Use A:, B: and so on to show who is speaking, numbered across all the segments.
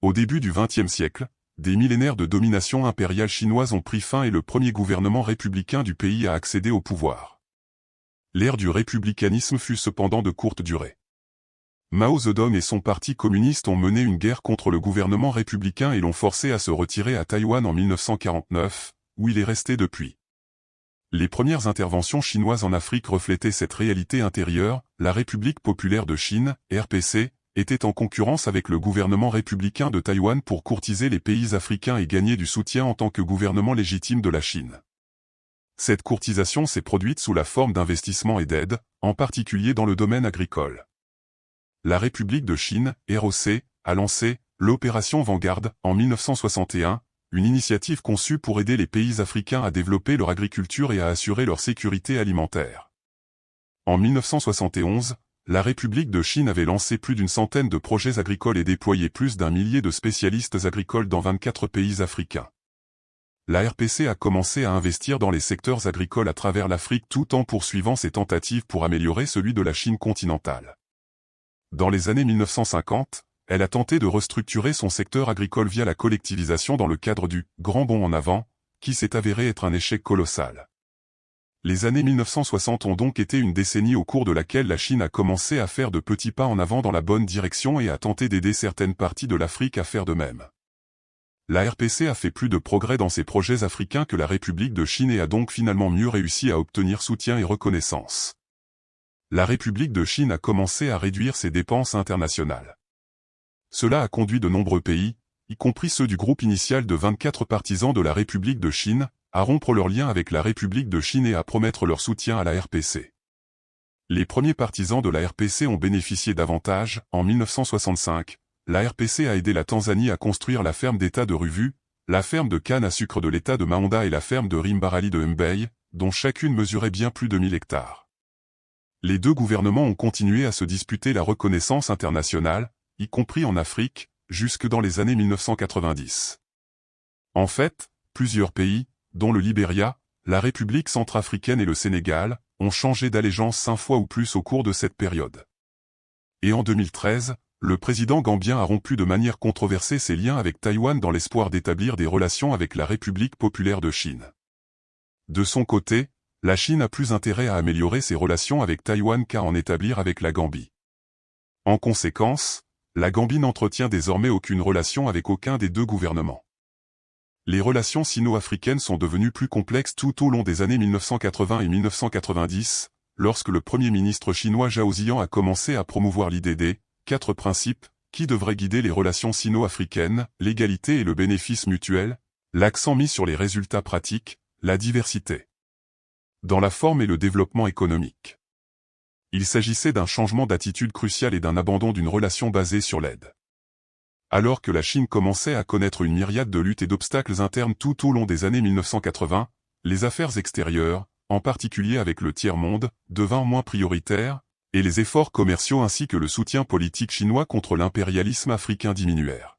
A: Au début du XXe siècle, des millénaires de domination impériale chinoise ont pris fin et le premier gouvernement républicain du pays a accédé au pouvoir. L'ère du républicanisme fut cependant de courte durée. Mao Zedong et son parti communiste ont mené une guerre contre le gouvernement républicain et l'ont forcé à se retirer à Taïwan en 1949, où il est resté depuis. Les premières interventions chinoises en Afrique reflétaient cette réalité intérieure. La République populaire de Chine, RPC, était en concurrence avec le gouvernement républicain de Taïwan pour courtiser les pays africains et gagner du soutien en tant que gouvernement légitime de la Chine. Cette courtisation s'est produite sous la forme d'investissements et d'aides, en particulier dans le domaine agricole. La République de Chine, ROC, a lancé l'opération Vanguard en 1961, une initiative conçue pour aider les pays africains à développer leur agriculture et à assurer leur sécurité alimentaire. En 1971, la République de Chine avait lancé plus d'une centaine de projets agricoles et déployé plus d'1 millier de spécialistes agricoles dans 24 pays africains. La RPC a commencé à investir dans les secteurs agricoles à travers l'Afrique tout en poursuivant ses tentatives pour améliorer celui de la Chine continentale. Dans les années 1950, elle a tenté de restructurer son secteur agricole via la collectivisation dans le cadre du « Grand bond en avant », qui s'est avéré être un échec colossal. Les années 1960 ont donc été une décennie au cours de laquelle la Chine a commencé à faire de petits pas en avant dans la bonne direction et a tenté d'aider certaines parties de l'Afrique à faire de même. La RPC a fait plus de progrès dans ses projets africains que la République de Chine et a donc finalement mieux réussi à obtenir soutien et reconnaissance. La République de Chine a commencé à réduire ses dépenses internationales. Cela a conduit de nombreux pays, y compris ceux du groupe initial de 24 partisans de la République de Chine, à rompre leurs liens avec la République de Chine et à promettre leur soutien à la RPC. Les premiers partisans de la RPC ont bénéficié d'avantages. En 1965, la RPC a aidé la Tanzanie à construire la ferme d'État de Ruvu, la ferme de canne à sucre de l'État de Maonda et la ferme de Rimbarali de Mbei, dont chacune mesurait bien plus de 1000 hectares. Les deux gouvernements ont continué à se disputer la reconnaissance internationale, y compris en Afrique, jusque dans les années 1990. En fait, plusieurs pays, dont le Libéria, la République centrafricaine et le Sénégal, ont changé d'allégeance 5 fois ou plus au cours de cette période. Et en 2013, le président gambien a rompu de manière controversée ses liens avec Taïwan dans l'espoir d'établir des relations avec la République populaire de Chine. De son côté, la Chine a plus intérêt à améliorer ses relations avec Taïwan qu'à en établir avec la Gambie. En conséquence, la Gambie n'entretient désormais aucune relation avec aucun des deux gouvernements. Les relations sino-africaines sont devenues plus complexes tout au long des années 1980 et 1990, lorsque le premier ministre chinois Zhao Ziyan a commencé à promouvoir l'idée des 4 principes qui devraient guider les relations sino-africaines, l'égalité et le bénéfice mutuel, l'accent mis sur les résultats pratiques, la diversité dans la forme et le développement économique. Il s'agissait d'un changement d'attitude crucial et d'un abandon d'une relation basée sur l'aide. Alors que la Chine commençait à connaître une myriade de luttes et d'obstacles internes tout au long des années 1980, les affaires extérieures, en particulier avec le tiers-monde, devinrent moins prioritaires, et les efforts commerciaux ainsi que le soutien politique chinois contre l'impérialisme africain diminuèrent.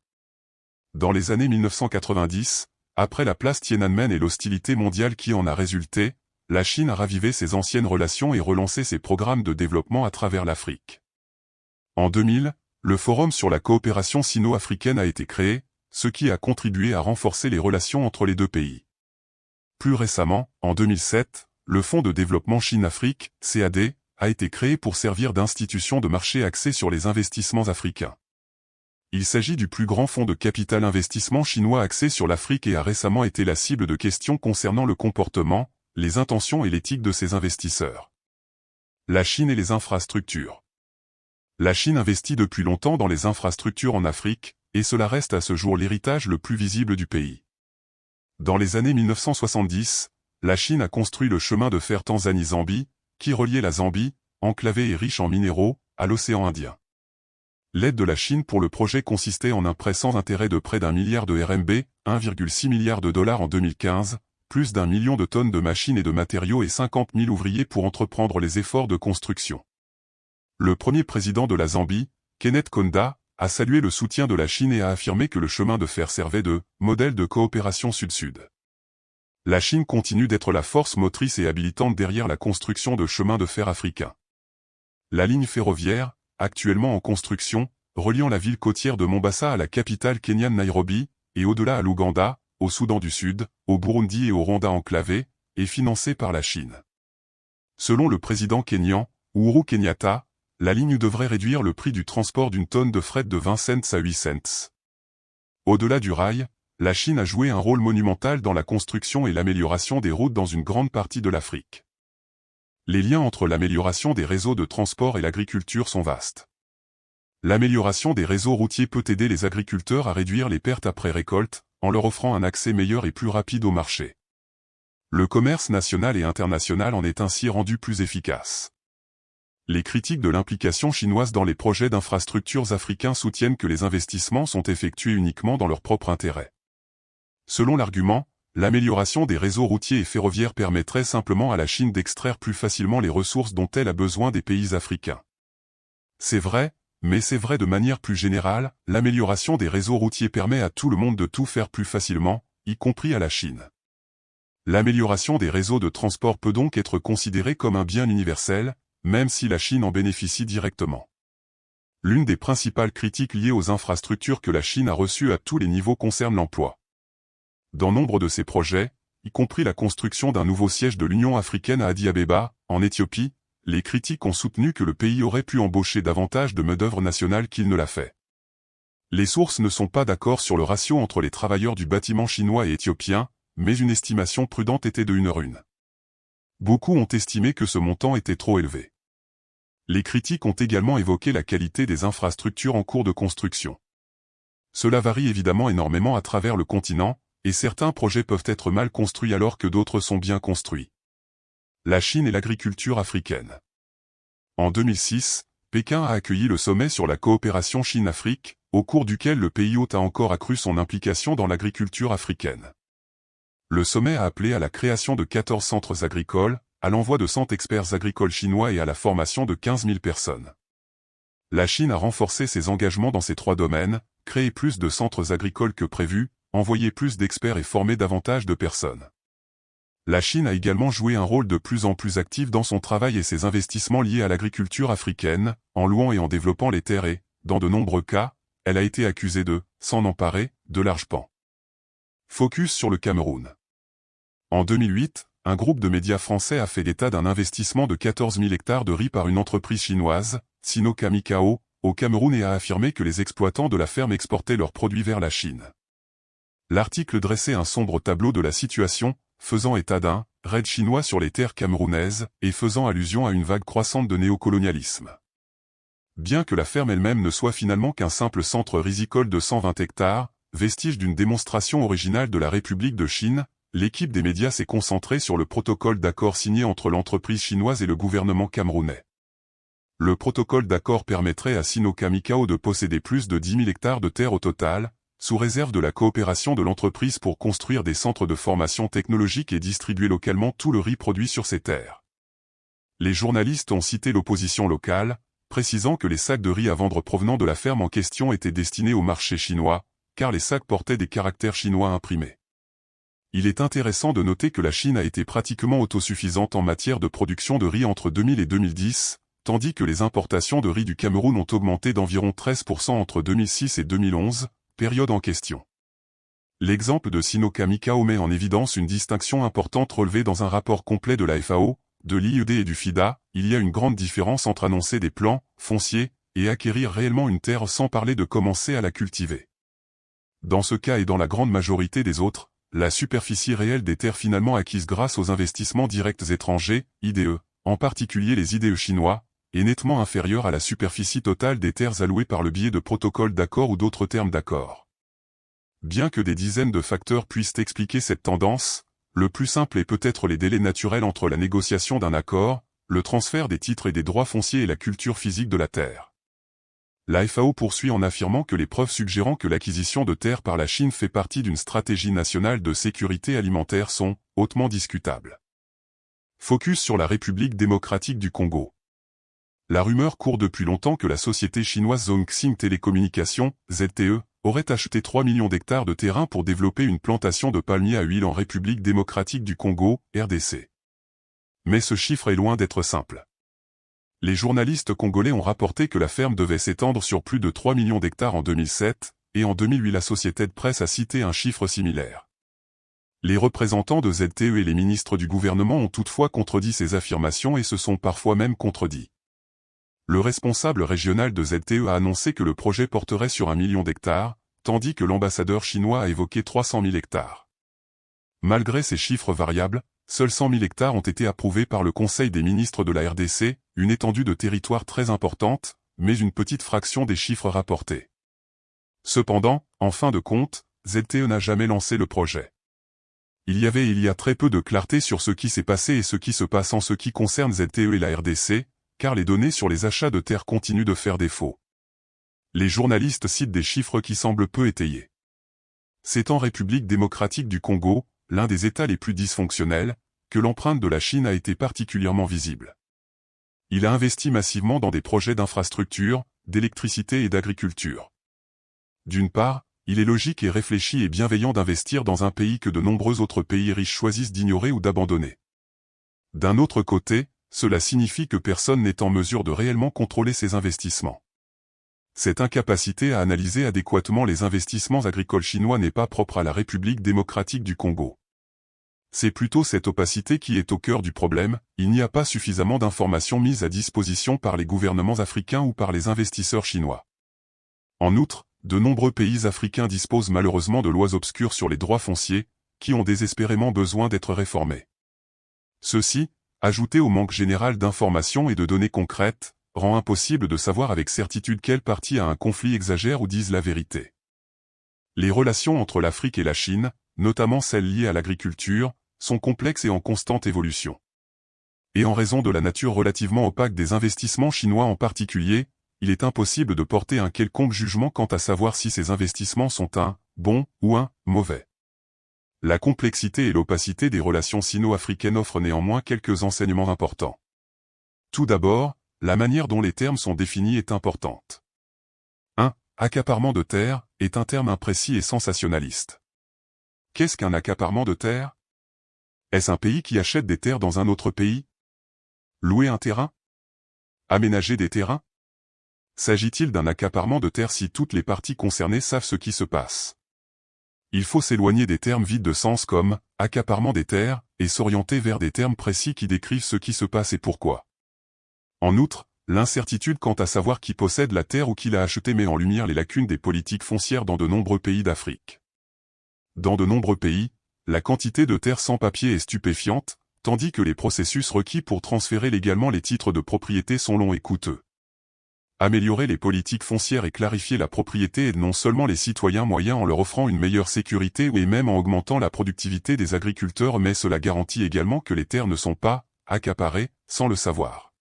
A: Dans les années 1990, après la place Tiananmen et l'hostilité mondiale qui en a résulté, la Chine a ravivé ses anciennes relations et relancé ses programmes de développement à travers l'Afrique. En 2000, le Forum sur la coopération sino-africaine a été créé, ce qui a contribué à renforcer les relations entre les deux pays. Plus récemment, en 2007, le Fonds de développement Chine-Afrique, CAD, a été créé pour servir d'institution de marché axée sur les investissements africains. Il s'agit du plus grand fonds de capital investissement chinois axé sur l'Afrique et a récemment été la cible de questions concernant le comportement, les intentions et l'éthique de ses investisseurs. La Chine et les infrastructures. La Chine investit depuis longtemps dans les infrastructures en Afrique, et cela reste à ce jour l'héritage le plus visible du pays. Dans les années 1970, la Chine a construit le chemin de fer Tanzanie-Zambie, qui reliait la Zambie, enclavée et riche en minéraux, à l'océan Indien. L'aide de la Chine pour le projet consistait en un prêt sans intérêt de près d'1 milliard de RMB, 1,6 milliard de dollars en 2015, plus d'1 million de tonnes de machines et de matériaux et 50 000 ouvriers pour entreprendre les efforts de construction. Le premier président de la Zambie, Kenneth Kaunda, a salué le soutien de la Chine et a affirmé que le chemin de fer servait de « modèle de coopération sud-sud ». La Chine continue d'être la force motrice et habilitante derrière la construction de chemins de fer africains. La ligne ferroviaire, actuellement en construction, reliant la ville côtière de Mombasa à la capitale kenyane Nairobi, et au-delà à l'Ouganda, au Soudan du Sud, au Burundi et au Rwanda enclavés, est financée par la Chine. Selon le président kényan, Uhuru Kenyatta, la ligne devrait réduire le prix du transport d'une tonne de fret de 20 cents à 8 cents. Au-delà du rail, la Chine a joué un rôle monumental dans la construction et l'amélioration des routes dans une grande partie de l'Afrique. Les liens entre l'amélioration des réseaux de transport et l'agriculture sont vastes. L'amélioration des réseaux routiers peut aider les agriculteurs à réduire les pertes après récolte, en leur offrant un accès meilleur et plus rapide au marché. Le commerce national et international en est ainsi rendu plus efficace. Les critiques de l'implication chinoise dans les projets d'infrastructures africains soutiennent que les investissements sont effectués uniquement dans leur propre intérêt. Selon l'argument, l'amélioration des réseaux routiers et ferroviaires permettrait simplement à la Chine d'extraire plus facilement les ressources dont elle a besoin des pays africains. C'est vrai, mais c'est vrai de manière plus générale, l'amélioration des réseaux routiers permet à tout le monde de tout faire plus facilement, y compris à la Chine. L'amélioration des réseaux de transport peut donc être considérée comme un bien universel, même si la Chine en bénéficie directement. L'une des principales critiques liées aux infrastructures que la Chine a reçues à tous les niveaux concerne l'emploi. Dans nombre de ses projets, y compris la construction d'un nouveau siège de l'Union africaine à Addis Abeba, en Éthiopie, les critiques ont soutenu que le pays aurait pu embaucher davantage de main-d'œuvre nationale qu'il ne l'a fait. Les sources ne sont pas d'accord sur le ratio entre les travailleurs du bâtiment chinois et éthiopiens, mais une estimation prudente était de 1:1. Beaucoup ont estimé que ce montant était trop élevé. Les critiques ont également évoqué la qualité des infrastructures en cours de construction. Cela varie évidemment énormément à travers le continent, et certains projets peuvent être mal construits alors que d'autres sont bien construits. La Chine et l'agriculture africaine. En 2006, Pékin a accueilli le sommet sur la coopération Chine-Afrique, au cours duquel le pays hôte a encore accru son implication dans l'agriculture africaine. Le sommet a appelé à la création de 14 centres agricoles, à l'envoi de 100 experts agricoles chinois et à la formation de 15 000 personnes. La Chine a renforcé ses engagements dans ces 3 domaines, créé plus de centres agricoles que prévu, envoyé plus d'experts et formé davantage de personnes. La Chine a également joué un rôle de plus en plus actif dans son travail et ses investissements liés à l'agriculture africaine, en louant et en développant les terres et, dans de nombreux cas, elle a été accusée de s'en emparer de larges pans. Focus sur le Cameroun. En 2008, un groupe de médias français a fait état d'un investissement de 14 000 hectares de riz par une entreprise chinoise, Sinocam Icao, au Cameroun et a affirmé que les exploitants de la ferme exportaient leurs produits vers la Chine. L'article dressait un sombre tableau de la situation, faisant état d'un raid chinois sur les terres camerounaises et faisant allusion à une vague croissante de néocolonialisme. Bien que la ferme elle-même ne soit finalement qu'un simple centre rizicole de 120 hectares, vestige d'une démonstration originale de la République de Chine, l'équipe des médias s'est concentrée sur le protocole d'accord signé entre l'entreprise chinoise et le gouvernement camerounais. Le protocole d'accord permettrait à Sinocam Icao de posséder plus de 10 000 hectares de terre au total, sous réserve de la coopération de l'entreprise pour construire des centres de formation technologique et distribuer localement tout le riz produit sur ces terres. Les journalistes ont cité l'opposition locale, précisant que les sacs de riz à vendre provenant de la ferme en question étaient destinés au marché chinois, car les sacs portaient des caractères chinois imprimés. Il est intéressant de noter que la Chine a été pratiquement autosuffisante en matière de production de riz entre 2000 et 2010, tandis que les importations de riz du Cameroun ont augmenté d'environ 13% entre 2006 et 2011, période en question. L'exemple de Sinocam Icao met en évidence une distinction importante relevée dans un rapport complet de la FAO, de l'IED et du FIDA. Il y a une grande différence entre annoncer des plans fonciers et acquérir réellement une terre sans parler de commencer à la cultiver. Dans ce cas et dans la grande majorité des autres, la superficie réelle des terres finalement acquises grâce aux investissements directs étrangers, IDE, en particulier les IDE chinois, est nettement inférieure à la superficie totale des terres allouées par le biais de protocoles d'accord ou d'autres termes d'accord. Bien que des dizaines de facteurs puissent expliquer cette tendance, le plus simple est peut-être les délais naturels entre la négociation d'un accord, le transfert des titres et des droits fonciers et la culture physique de la terre. La FAO poursuit en affirmant que les preuves suggérant que l'acquisition de terres par la Chine fait partie d'une stratégie nationale de sécurité alimentaire sont hautement discutables. Focus sur la République démocratique du Congo. La rumeur court depuis longtemps que la société chinoise Zhongxing Télécommunications, ZTE, aurait acheté 3 millions d'hectares de terrain pour développer une plantation de palmiers à huile en République démocratique du Congo, RDC. Mais ce chiffre est loin d'être simple. Les journalistes congolais ont rapporté que la ferme devait s'étendre sur plus de 3 millions d'hectares en 2007, et en 2008 la Associated Press a cité un chiffre similaire. Les représentants de ZTE et les ministres du gouvernement ont toutefois contredit ces affirmations et se sont parfois même contredits. Le responsable régional de ZTE a annoncé que le projet porterait sur 1 million d'hectares, tandis que l'ambassadeur chinois a évoqué 300 000 hectares. Malgré ces chiffres variables, seuls 100 000 hectares ont été approuvés par le Conseil des ministres de la RDC, une étendue de territoire très importante, mais une petite fraction des chiffres rapportés. Cependant, en fin de compte, ZTE n'a jamais lancé le projet. Il y a très peu de clarté sur ce qui s'est passé et ce qui se passe en ce qui concerne ZTE et la RDC, car les données sur les achats de terres continuent de faire défaut. Les journalistes citent des chiffres qui semblent peu étayés. C'est en République démocratique du Congo, l'un des États les plus dysfonctionnels, que l'empreinte de la Chine a été particulièrement visible. Il a investi massivement dans des projets d'infrastructures, d'électricité et d'agriculture. D'une part, il est logique et réfléchi et bienveillant d'investir dans un pays que de nombreux autres pays riches choisissent d'ignorer ou d'abandonner. D'un autre côté, cela signifie que personne n'est en mesure de réellement contrôler ces investissements. Cette incapacité à analyser adéquatement les investissements agricoles chinois n'est pas propre à la République démocratique du Congo. C'est plutôt cette opacité qui est au cœur du problème, il n'y a pas suffisamment d'informations mises à disposition par les gouvernements africains ou par les investisseurs chinois. En outre, de nombreux pays africains disposent malheureusement de lois obscures sur les droits fonciers, qui ont désespérément besoin d'être réformées. Ceci, ajouté au manque général d'informations et de données concrètes, rend impossible de savoir avec certitude quelle partie a un conflit exagère ou dise la vérité. Les relations entre l'Afrique et la Chine, notamment celles liées à l'agriculture, sont complexes et en constante évolution. Et en raison de la nature relativement opaque des investissements chinois en particulier, il est impossible de porter un quelconque jugement quant à savoir si ces investissements sont un bon ou un mauvais. La complexité et l'opacité des relations sino-africaines offrent néanmoins quelques enseignements importants. Tout d'abord, la manière dont les termes sont définis est importante. 1. Accaparement de terre est un terme imprécis et sensationnaliste. Qu'est-ce qu'un accaparement de terre? Est-ce un pays qui achète des terres dans un autre pays? Louer un terrain? Aménager des terrains? S'agit-il d'un accaparement de terre si toutes les parties concernées savent ce qui se passe? Il faut s'éloigner des termes vides de sens comme « accaparement des terres » et s'orienter vers des termes précis qui décrivent ce qui se passe et pourquoi. En outre, l'incertitude quant à savoir qui possède la terre ou qui l'a achetée met en lumière les lacunes des politiques foncières dans de nombreux pays d'Afrique. Dans de nombreux pays, la quantité de terre sans papier est stupéfiante, tandis que les processus requis pour transférer légalement les titres de propriété sont longs et coûteux. Améliorer les politiques foncières et clarifier la propriété aide non seulement les citoyens moyens en leur offrant une meilleure sécurité et même en augmentant la productivité des agriculteurs, mais cela garantit également que les terres ne sont pas accaparées sans le savoir.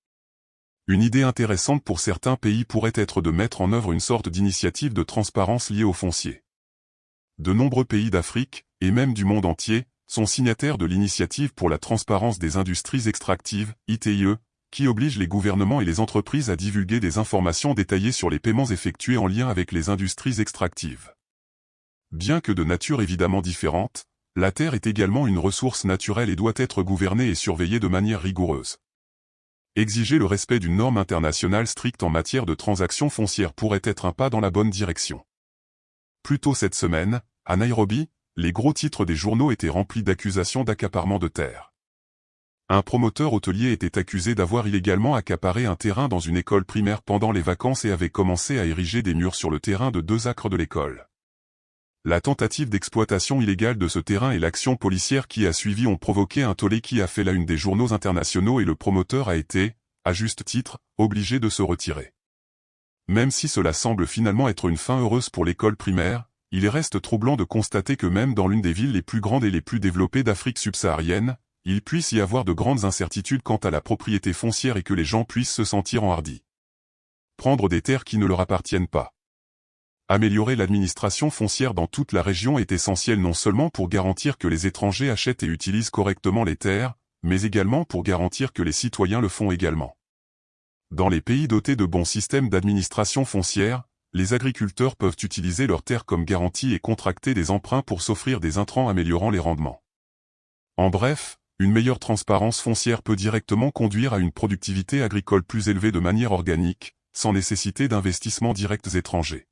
A: Une idée intéressante pour certains pays pourrait être de mettre en œuvre une sorte d'initiative de transparence liée au foncier. De nombreux pays d'Afrique, et même du monde entier, sont signataires de l'initiative pour la transparence des industries extractives, ITIE, qui oblige les gouvernements et les entreprises à divulguer des informations détaillées sur les paiements effectués en lien avec les industries extractives. Bien que de nature évidemment différente, la terre est également une ressource naturelle et doit être gouvernée et surveillée de manière rigoureuse. Exiger le respect d'une norme internationale stricte en matière de transactions foncières pourrait être un pas dans la bonne direction. Plus tôt cette semaine, à Nairobi, les gros titres des journaux étaient remplis d'accusations d'accaparement de terre. Un promoteur hôtelier était accusé d'avoir illégalement accaparé un terrain dans une école primaire pendant les vacances et avait commencé à ériger des murs sur le terrain de 2 acres de l'école. La tentative d'exploitation illégale de ce terrain et l'action policière qui a suivi ont provoqué un tollé qui a fait la une des journaux internationaux et le promoteur a été, à juste titre, obligé de se retirer. Même si cela semble finalement être une fin heureuse pour l'école primaire, il reste troublant de constater que même dans l'une des villes les plus grandes et les plus développées d'Afrique subsaharienne, il puisse y avoir de grandes incertitudes quant à la propriété foncière et que les gens puissent se sentir enhardis. Prendre des terres qui ne leur appartiennent pas. Améliorer l'administration foncière dans toute la région est essentiel non seulement pour garantir que les étrangers achètent et utilisent correctement les terres, mais également pour garantir que les citoyens le font également. Dans les pays dotés de bons systèmes d'administration foncière, les agriculteurs peuvent utiliser leurs terres comme garantie et contracter des emprunts pour s'offrir des intrants améliorant les rendements. En bref, Une meilleure transparence foncière peut directement conduire à une productivité agricole plus élevée de manière organique, sans nécessiter d'investissements directs étrangers.